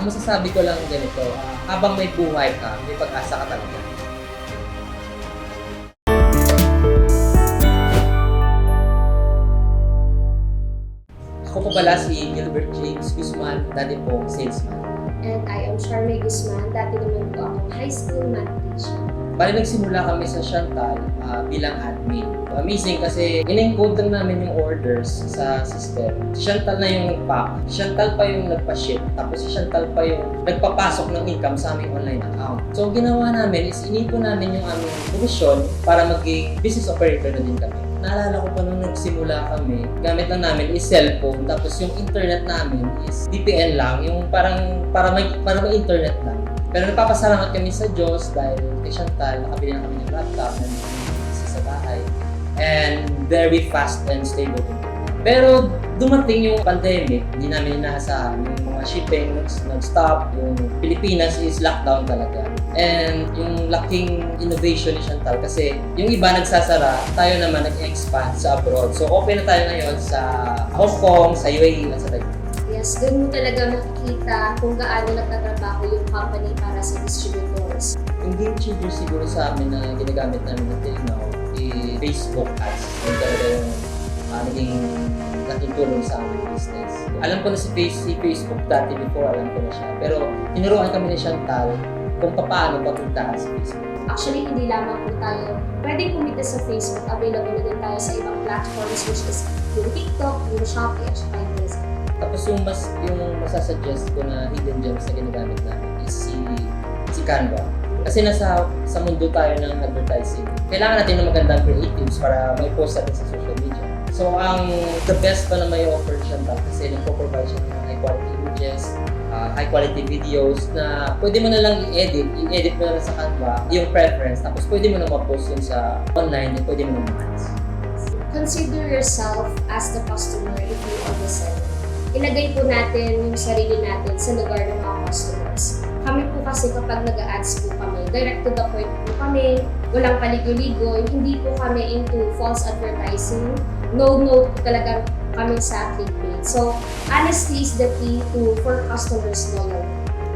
Ang masasabi ko lang ganito, habang may buhay ka, may pag-asa ka talaga. Ako po pala si Gilbert James Guzman, dati po salesman. And I am Charmaine Guzman, dati naman po akong high school math teacher. Bali nagsimula kami sa Chantal bilang admin. Amazing kasi in-encode lang namin yung orders sa system. Si Chantal na yung nag-pack, Chantal pa yung nagpa-ship, tapos si Chantal pa yung nagpapasok ng income sa aming online account. So ginawa namin is inipon namin yung aming komisyon para maging business operator na din kami. Naalala ko pa nung nagsimula kami, gamit lang namin is cellphone, tapos yung internet namin is VPN lang, yung parang para may internet lang. Pero nagpapasalamat kami sa Diyos dahil kay Chantal, nakabili na kami ng laptop na sa bahay. And very fast and stable. Pero dumating yung pandemic, hindi namin inaasahan. Yung mga shipping nag-stop, yung Pilipinas is lockdown talaga. And yung laking innovation ni Chantal kasi yung iba nagsasara, tayo naman nag-expand sa abroad. So open na tayo ngayon sa Hong Kong, sa UAE, at sa Taiwan. Yes, doon mo talaga makikita kung gaano nagtatrabaho yung company para sa distributors. Yung game changer siguro sa amin na ginagamit namin until now is Facebook ads. Yung talaga yung naging natutulong sa aming business. Alam ko na si Facebook dati before, alam ko na siya. Pero tinuruan kami ni Chantal kung paano papuntahan sa Facebook. Actually, hindi lamang po tayo pwedeng kumita sa Facebook. Available na din tayo sa ibang platforms which is yung TikTok, yung Shopee, at saka yung Facebook. Tapos yung masasuggest ko na hidden gems na ginagamit namin is si Canva. Kasi sa mundo tayo ng advertising. Kailangan natin ng magandang creatives para may post natin sa social media. So the best pa na may offer Chantal kasi nagpo-provide siya ng high quality images, high quality videos na pwede mo na lang i-edit mo na lang sa Canva yung preference, tapos pwede mo na ma-post yun sa online and pwede mo na ma-ads. Consider yourself as the customer if you are the seller. Ilagay po natin yung sarili natin sa lugar ng mga customers. Kami po kasi kapag nag-ads po kami, direct to the point po kami, walang paligo-ligo, hindi po kami into false advertising. No po talaga kami sa clickbait. So, honesty is the key for customers loyalty.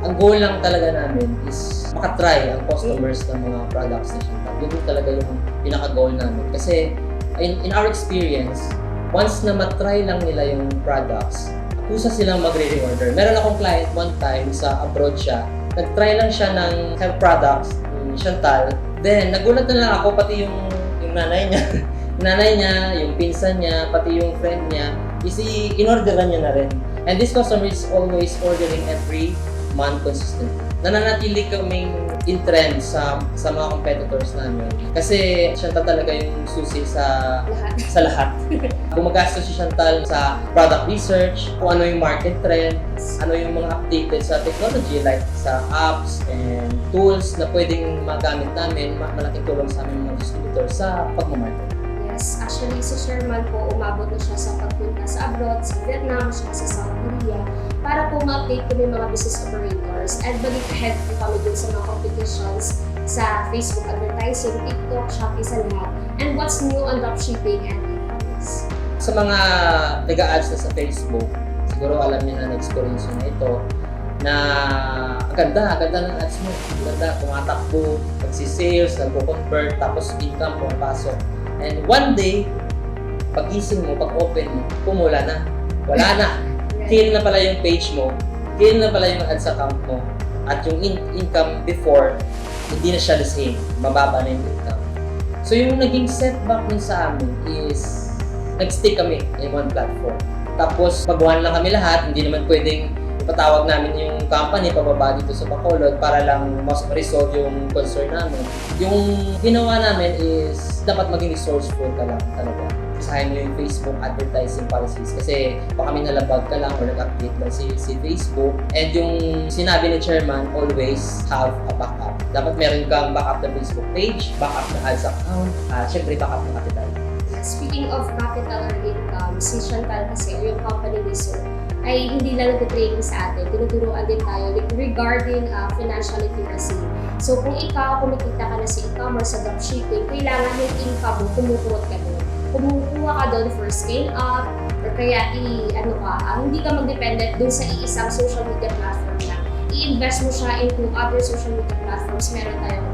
Ang goal lang talaga namin is makatry ang customers ng mga products na Chantal. Yun talaga yung pinaka-goal namin. Kasi in our experience, once na matry lang nila yung products, kusa silang magre-reorder. Meron akong client one time sa abroad siya, nag-try lang siya ng health products ni Chantal. Then, nagulat na lang ako, pati yung nanay niya, yung pinsan niya, pati yung friend niya, in-orderan niya na rin. And this customer is always ordering every month consistently. Nananatili kaming in trend sa mga competitors namin. Kasi Chantal talaga yung susi sa lahat. Gumagastos si Chantal sa product research, kung ano yung market trend, ano yung mga updated sa technology like sa apps and tools na pwedeng magamit namin, malaking tulong sa aming mga distributor sa pagmamarket. Yes, actually si Sherman po umabot na siya sa pagpunta sa abroad, sa Vietnam, sa South Korea, para po ma-update kami mga business operators and balik ahead po kami dun sa mga competitions sa Facebook advertising, TikTok, Shopee, sa lahat. And what's new on dropshipping and e-commerce. Sa mga nag-a-ads na sa Facebook, siguro alam niyo na na-experience na ito, na ganda ng ads mo. Ganda, tumatakbo, magsisales, nagpo-convert, tapos income pumapasok. And one day, pag-gising mo, pag-open mo, pumula na. Wala na. Kill na pala yung page mo. Kill na pala yung ads account mo. At yung income before, hindi na siya the same. Mababa na yung income. So yung naging setback nun sa amin is nag-stick kami in one platform. Tapos pag-one lang kami lahat, hindi naman pwedeng ipatawag namin yung company pababa dito sa Bacolod para lang mas resolve yung concern namin. Yung ginawa namin is dapat maging resourceful ka lang talaga. Isahin mo yung Facebook advertising policies kasi baka may nalabag ka lang or nag-update lang si Facebook. And yung sinabi ni Chairman, always have a backup. Dapat meron kang backup na Facebook page, backup na ads account, syempre backup na capital. Speaking of capital or income, si Chantal kasi yung company ni Sir ay hindi lang nag-training sa atin. Tinuturuan din tayo regarding financial literacy. So kung ikaw kumikita ka na sa e-commerce, sa dropshipping, kailangan yung income mo, kumukurot ka doon. Kumukuha ka doon for scale up, or kaya hindi ka mag-dependent doon sa iisang social media platform lang. i-invest mo siya into other social media platforms. Meron tayong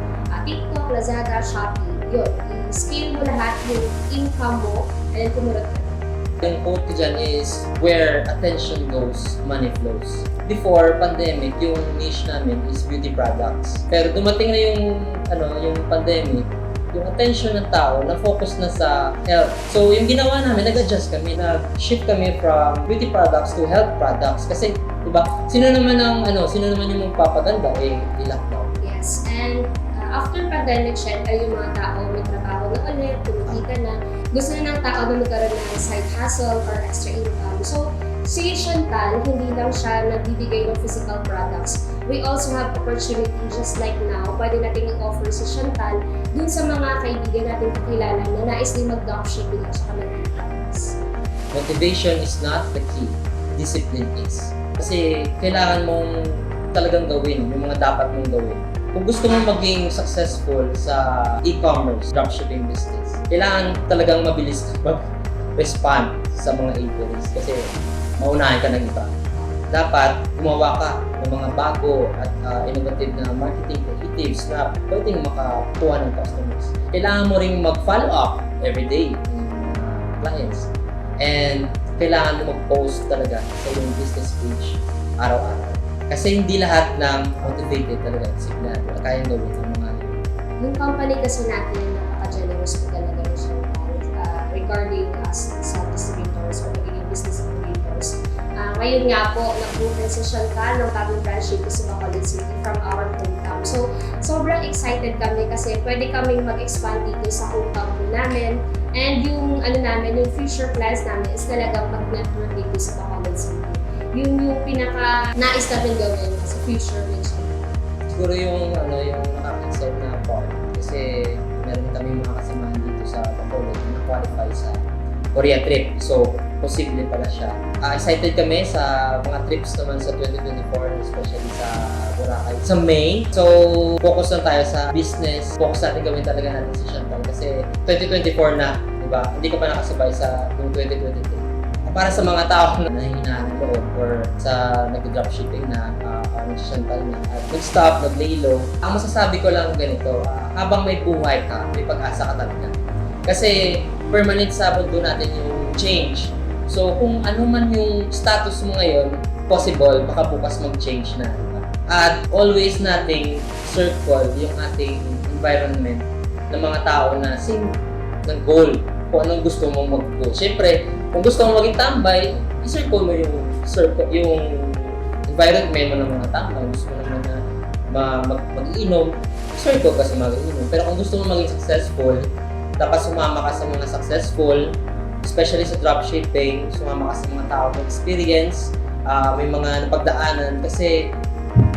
TikTok, Lazada, Shopee. Yun, i-scale mo lahat yung income mo and then kumurot ka. Yung quote ko dyan is, where attention goes, money flows. Before pandemic, yung niche namin is beauty products. Pero dumating na yung pandemic, yung attention ng tao na-focus na sa health. So yung ginawa namin, nag-adjust kami, nag-shift kami from beauty products to health products. Kasi, diba, sino naman yung magpapaganda, i-lockdown. Yes, and after pandemic, syempre yung mga tao may trabaho na ulit, kumikita na, gusto na ng tao na magkaroon ng side hustle or extra income. So, si Chantal, hindi lang siya nagbibigay ng physical products. We also have opportunity just like now, pwede natin i-offer si Chantal dun sa mga kaibigan natin kakilala na nais din mag-dropshipping at saka mag-e-commerce. Motivation is not the key. Discipline is. Kasi kailangan mong talagang gawin yung mga dapat mong gawin. Kung gusto mong maging successful sa e-commerce, dropshipping business, kailangan talagang mabilis mag-respond sa mga inquiries kasi maunahin ka ng iba. Dapat gumawa ka ng mga bago at innovative na marketing creatives na pwedeng makakuha ng customers. Kailangan mo ring mag-follow up every day ng mga clients. And kailangan mo mag-post talaga sa iyong business page araw-araw. Kasi hindi lahat ng motivated talaga signal na kayang gawin ng mga yun. Yung company kasi natin, napaka-generous po talaga yung regarding us sa distributors or magiging business operators. Ngayon nga po, nag-open si Chantal ng bagong branch dito sa Bacolod City from our hometown. So, sobrang excited kami kasi pwede kaming mag-expand dito sa hometown po namin. And yung yung future plans namin is talagang mag-network dito sa Bacolod City. Yun yung pinaka-nais namin gawin sa future with Chantal. Siguro yung nakaka-excite na part kasi meron kami mga kasamahan dito sa Bacolod na qualify sa Korea trip. So, posible pala siya. Excited kami sa mga trips naman sa 2024, especially sa Boracay. Sa May, so focus lang tayo sa business. Focus natin gawin talaga natin si Chantal kasi 2024 na, di ba? Hindi ka pa nakasabay sa 2023. Para sa mga tao na nahihinaan ng loob or sa nag-dropshipping na si Chantal na at nag-stop, nag-lay low, ang masasabi ko lang ganito, habang may buhay ka, may pag-asa ka talaga. Kasi permanent sa mundo natin yung change. So kung ano man yung status mo ngayon, possible, baka bukas mag-change na. Diba? At always nating circle yung ating environment ng mga tao na same ng goal, kung anong gusto mong mag-goal. Siyempre, kung gusto mong maging tambay, i-circle mo yung environment mo ng mga tambay. Gusto mo naman na mag-inom, circle ka sa mag-inom. Pero kung gusto mo maging successful, dapat sumama ka sa mga successful, especially sa dropshipping, sumama ka sa mga tao na experience, may mga napagdaanan. Kasi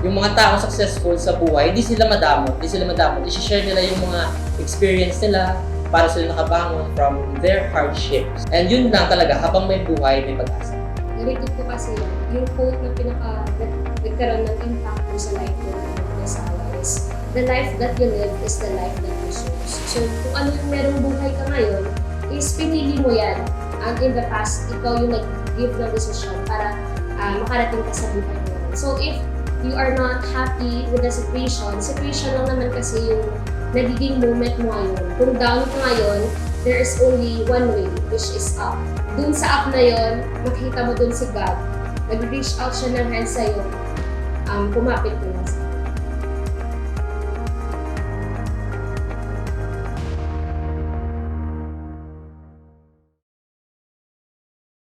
yung mga tao successful sa buhay, hindi sila madamot. I-share nila yung mga experience nila, para sila nakabangon from their hardships. And yun lang talaga, habang may buhay, may pag-asa. Narito po kasi yung quote na nagkaroon ng impact po sa life ko ng asawa is, the life that you live is the life that you choose. So kung ano yung merong buhay ka ngayon, is pinili mo yan. And in the past, ikaw yung nag-give ng decision para makarating ka sa buhay mo. So if you are not happy with the situation lang naman kasi yung nagiging moment mo ngayon. Kung down ka ngayon, there is only one way, which is up. Dun sa up na yon, makikita mo dun si God. Nag-reach out siya ng hand sa'yo, kumapit mo lang.